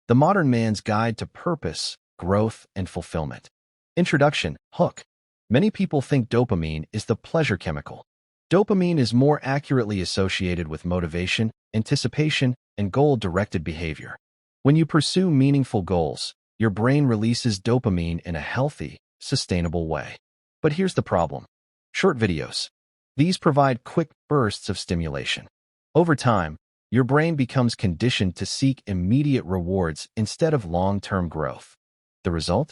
The Modern Man's Guide to Purpose, Growth, and Fulfillment. Introduction. Hook. Many people think dopamine is the pleasure chemical. Dopamine is more accurately associated with motivation, anticipation, and goal-directed behavior. When you pursue meaningful goals, your brain releases dopamine in a healthy, sustainable way. But here's the problem. Short videos. These provide quick bursts of stimulation. Over time, your brain becomes conditioned to seek immediate rewards instead of long-term growth. The result?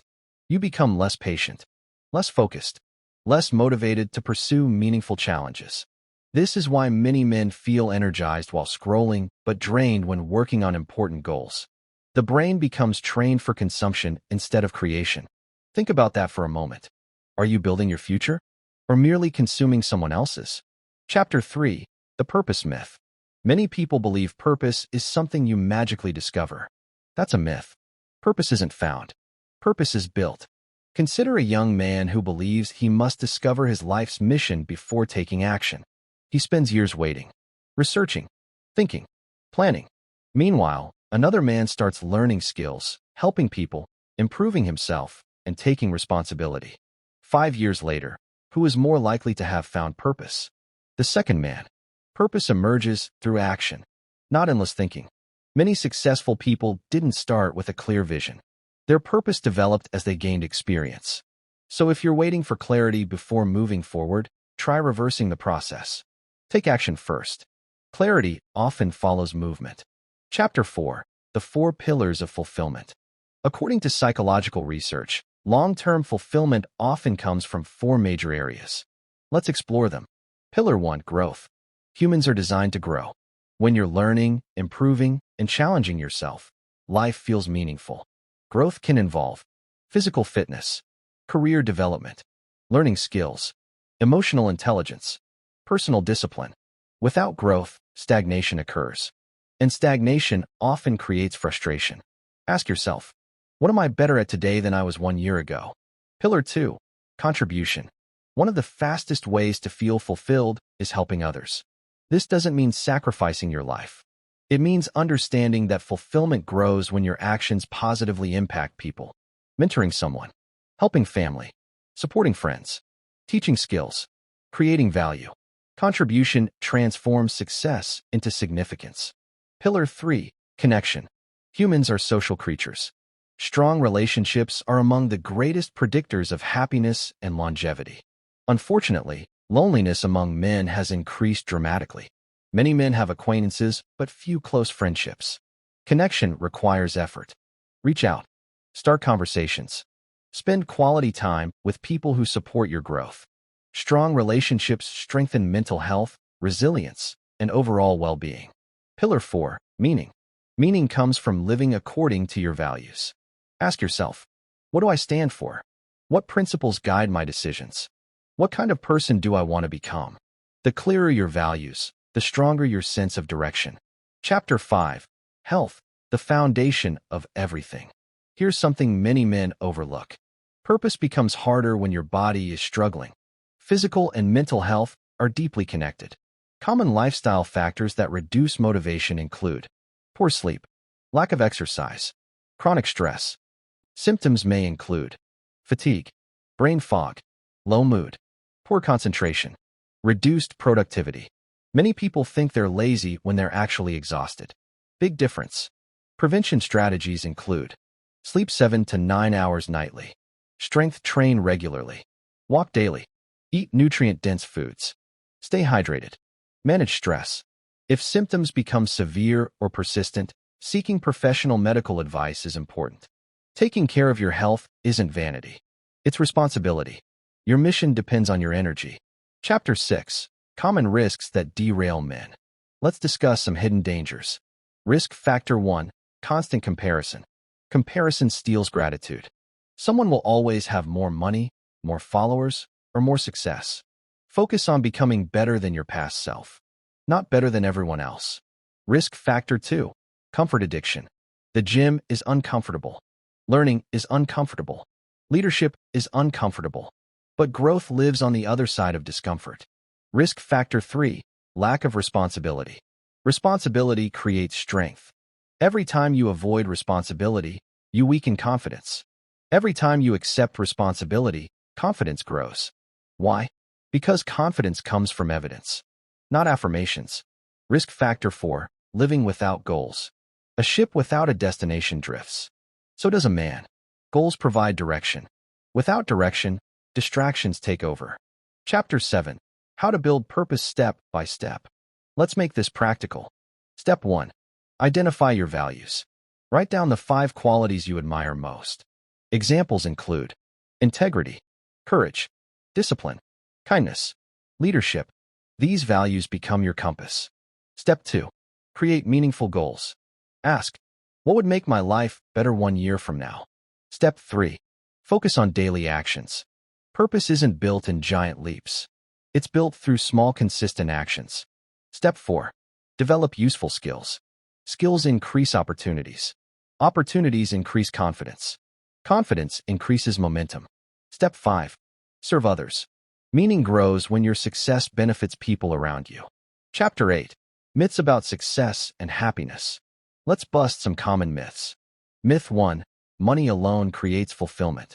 You become less patient, less focused, less motivated to pursue meaningful challenges. This is why many men feel energized while scrolling, but drained when working on important goals. The brain becomes trained for consumption instead of creation. Think about that for a moment. Are you building your future, or merely consuming someone else's? Chapter 3. The Purpose Myth. Many people believe purpose is something you magically discover. That's a myth. Purpose isn't found. Purpose is built. Consider a young man who believes he must discover his life's mission before taking action. He spends years waiting, researching, thinking, planning. Meanwhile, another man starts learning skills, helping people, improving himself, and taking responsibility. 5 years later, who is more likely to have found purpose? The second man. Purpose emerges through action, not endless thinking. Many successful people didn't start with a clear vision. Their purpose developed as they gained experience. So if you're waiting for clarity before moving forward, try reversing the process. Take action first. Clarity often follows movement. Chapter 4. The 4 Pillars of Fulfillment. According to psychological research, long-term fulfillment often comes from 4 major areas. Let's explore them. Pillar 1. Growth. Humans are designed to grow. When you're learning, improving, and challenging yourself, life feels meaningful. Growth can involve physical fitness, career development, learning skills, emotional intelligence, personal discipline. Without growth, stagnation occurs. And stagnation often creates frustration. Ask yourself, what am I better at today than I was 1 year ago? Pillar 2. Contribution. One of the fastest ways to feel fulfilled is helping others. This doesn't mean sacrificing your life. It means understanding that fulfillment grows when your actions positively impact people. Mentoring someone, helping family, supporting friends, teaching skills, creating value. Contribution transforms success into significance. Pillar 3. Connection. Humans are social creatures. Strong relationships are among the greatest predictors of happiness and longevity. Unfortunately, loneliness among men has increased dramatically. Many men have acquaintances, but few close friendships. Connection requires effort. Reach out. Start conversations. Spend quality time with people who support your growth. Strong relationships strengthen mental health, resilience, and overall well-being. Pillar 4. Meaning. Meaning comes from living according to your values. Ask yourself, what do I stand for? What principles guide my decisions? What kind of person do I want to become? The clearer your values, the stronger your sense of direction. Chapter 5. Health, the foundation of everything. Here's something many men overlook. Purpose becomes harder when your body is struggling. Physical and mental health are deeply connected. Common lifestyle factors that reduce motivation include poor sleep, lack of exercise, chronic stress. Symptoms may include fatigue, brain fog, low mood, poor concentration, reduced productivity. Many people think they're lazy when they're actually exhausted. Big difference. Prevention strategies include sleep 7 to 9 hours nightly, strength train regularly, walk daily, eat nutrient-dense foods, stay hydrated, manage stress. If symptoms become severe or persistent, seeking professional medical advice is important. Taking care of your health isn't vanity. It's responsibility. Your mission depends on your energy. Chapter 6. Common risks that derail men. Let's discuss some hidden dangers. Risk factor 1. Constant comparison. Comparison steals gratitude. Someone will always have more money, more followers, or more success. Focus on becoming better than your past self, not better than everyone else. Risk factor 2. Comfort addiction. The gym is uncomfortable. Learning is uncomfortable. Leadership is uncomfortable. But growth lives on the other side of discomfort. Risk factor 3. Lack of responsibility. Responsibility creates strength. Every time you avoid responsibility, you weaken confidence. Every time you accept responsibility, confidence grows. Why? Because confidence comes from evidence, not affirmations. Risk factor 4, living without goals. A ship without a destination drifts. So does a man. Goals provide direction. Without direction, distractions take over. Chapter 7. How to build purpose step by step. Let's make this practical. Step 1. Identify your values. Write down the 5 qualities you admire most. Examples include integrity, courage, discipline, kindness, leadership. These values become your compass. Step 2. Create meaningful goals. Ask, what would make my life better 1 year from now? Step 3. Focus on daily actions. Purpose isn't built in giant leaps. It's built through small, consistent actions. Step 4. Develop useful skills. Skills increase opportunities. Opportunities increase confidence. Confidence increases momentum. Step 5. Serve others. Meaning grows when your success benefits people around you. Chapter 8. Myths about success and happiness. Let's bust some common myths. Myth 1. Money alone creates fulfillment.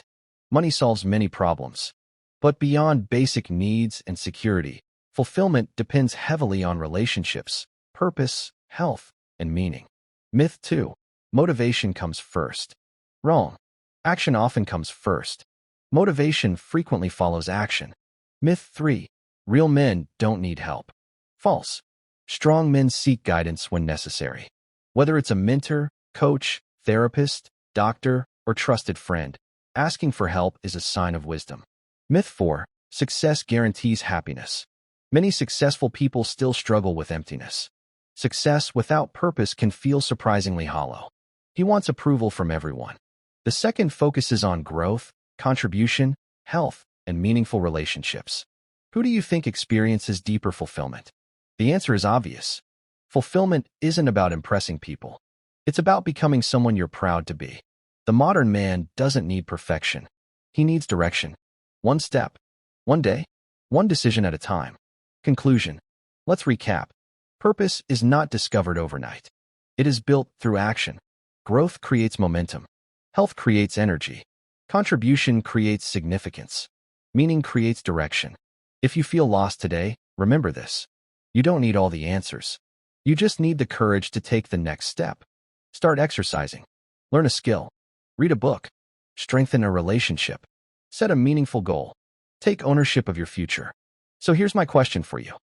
Money solves many problems. But beyond basic needs and security, fulfillment depends heavily on relationships, purpose, health, and meaning. Myth 2. Motivation comes first. Wrong. Action often comes first. Motivation frequently follows action. Myth 3. Real men don't need help. False. Strong men seek guidance when necessary. Whether it's a mentor, coach, therapist, doctor, or trusted friend, asking for help is a sign of wisdom. Myth 4. Success guarantees happiness. Many successful people still struggle with emptiness. Success without purpose can feel surprisingly hollow. He wants approval from everyone. The second focuses on growth, contribution, health, and meaningful relationships. Who do you think experiences deeper fulfillment? The answer is obvious. Fulfillment isn't about impressing people. It's about becoming someone you're proud to be. The modern man doesn't need perfection. He needs direction. One step, one day, one decision at a time. Conclusion. Let's recap. Purpose is not discovered overnight. It is built through action. Growth creates momentum. Health creates energy. Contribution creates significance. Meaning creates direction. If you feel lost today, remember this. You don't need all the answers. You just need the courage to take the next step. Start exercising. Learn a skill. Read a book. Strengthen a relationship. Set a meaningful goal. Take ownership of your future. So here's my question for you.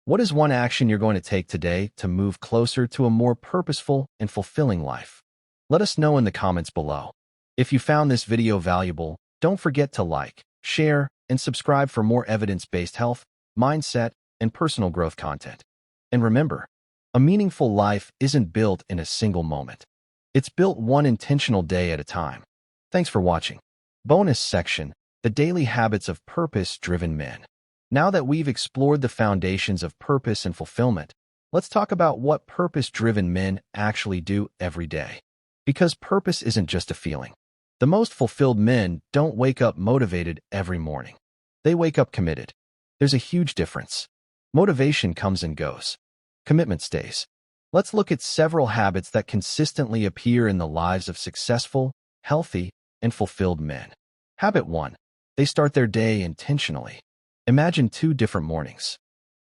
What is one action you're going to take today to move closer to a more purposeful and fulfilling life? Let us know in the comments below. If you found this video valuable, don't forget to like, share, and subscribe for more evidence-based health, mindset, and personal growth content. And remember, a meaningful life isn't built in a single moment. It's built one intentional day at a time. Thanks for watching. Bonus section, the daily habits of purpose-driven men. Now that we've explored the foundations of purpose and fulfillment, let's talk about what purpose-driven men actually do every day. Because purpose isn't just a feeling. The most fulfilled men don't wake up motivated every morning. They wake up committed. There's a huge difference. Motivation comes and goes. Commitment stays. Let's look at several habits that consistently appear in the lives of successful, healthy, and fulfilled men. Habit 1. They start their day intentionally. Imagine 2 different mornings.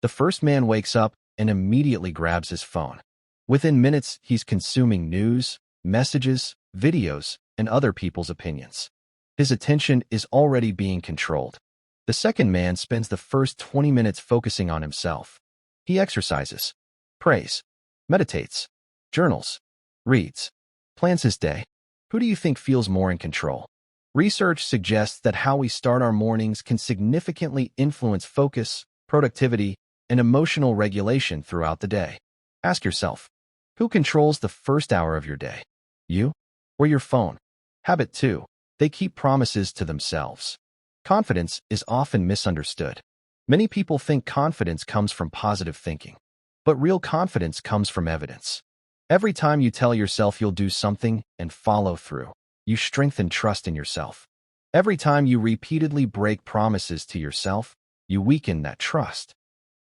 The first man wakes up and immediately grabs his phone. Within minutes, he's consuming news, messages, videos, and other people's opinions. His attention is already being controlled. The second man spends the first 20 minutes focusing on himself. He exercises, prays, meditates, journals, reads, plans his day. Who do you think feels more in control? Research suggests that how we start our mornings can significantly influence focus, productivity, and emotional regulation throughout the day. Ask yourself, who controls the first hour of your day? You or your phone? Habit 2. They keep promises to themselves. Confidence is often misunderstood. Many people think confidence comes from positive thinking, but real confidence comes from evidence. Every time you tell yourself you'll do something and follow through, you strengthen trust in yourself. Every time you repeatedly break promises to yourself, you weaken that trust.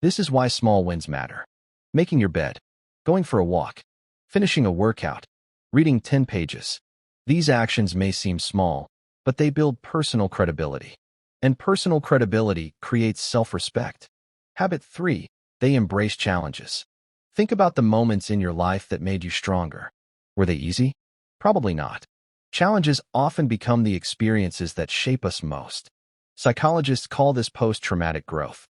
This is why small wins matter. Making your bed, going for a walk, finishing a workout, Reading 10 pages. These actions may seem small, but they build personal credibility. And personal credibility creates self-respect. Habit 3. They embrace challenges. Think about the moments in your life that made you stronger. Were they easy? Probably not. Challenges often become the experiences that shape us most. Psychologists call this post-traumatic growth.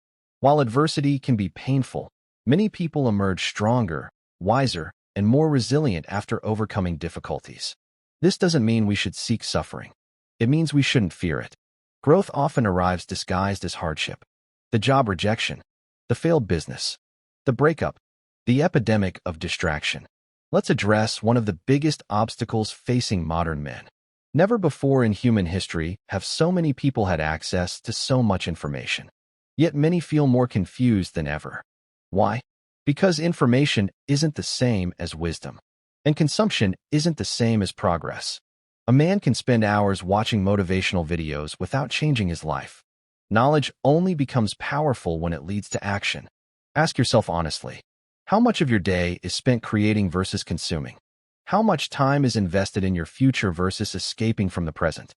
While adversity can be painful, many people emerge stronger, wiser, and more resilient after overcoming difficulties. This doesn't mean we should seek suffering. It means we shouldn't fear it. Growth often arrives disguised as hardship. The job rejection, the failed business, the breakup, the epidemic of distraction. Let's address one of the biggest obstacles facing modern men. Never before in human history have so many people had access to so much information. Yet many feel more confused than ever. Why? Because information isn't the same as wisdom, and consumption isn't the same as progress. A man can spend hours watching motivational videos without changing his life. Knowledge only becomes powerful when it leads to action. Ask yourself honestly, how much of your day is spent creating versus consuming? How much time is invested in your future versus escaping from the present?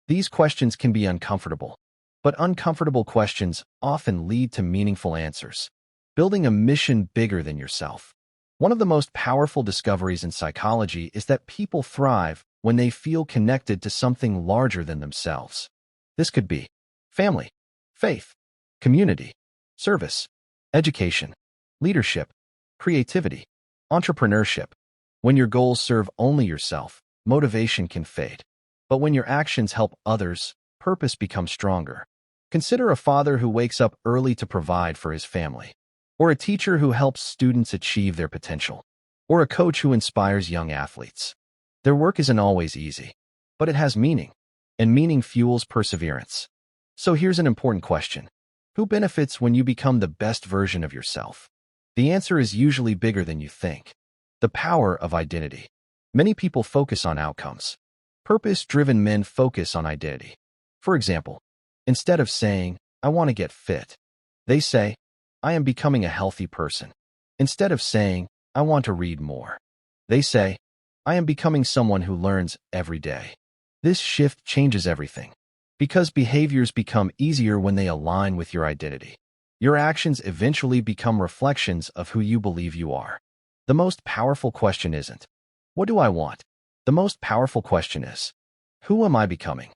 These questions can be uncomfortable, but uncomfortable questions often lead to meaningful answers. Building a mission bigger than yourself. One of the most powerful discoveries in psychology is that people thrive when they feel connected to something larger than themselves. This could be family, faith, community, service, education, leadership, creativity, entrepreneurship. When your goals serve only yourself, motivation can fade. But when your actions help others, purpose becomes stronger. Consider a father who wakes up early to provide for his family, or a teacher who helps students achieve their potential, or a coach who inspires young athletes. Their work isn't always easy, but it has meaning, and meaning fuels perseverance. So here's an important question. Who benefits when you become the best version of yourself? The answer is usually bigger than you think. The power of identity. Many people focus on outcomes. Purpose-driven men focus on identity. For example, instead of saying, I want to get fit, they say, I am becoming a healthy person. Instead of saying, I want to read more, they say, I am becoming someone who learns every day. This shift changes everything, because behaviors become easier when they align with your identity. Your actions eventually become reflections of who you believe you are. The most powerful question isn't, what do I want? The most powerful question is, who am I becoming?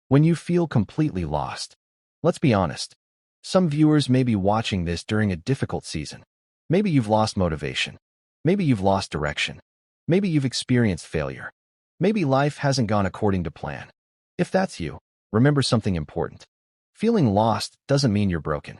When you feel completely lost, let's be honest. Some viewers may be watching this during a difficult season. Maybe you've lost motivation. Maybe you've lost direction. Maybe you've experienced failure. Maybe life hasn't gone according to plan. If that's you, remember something important. Feeling lost doesn't mean you're broken.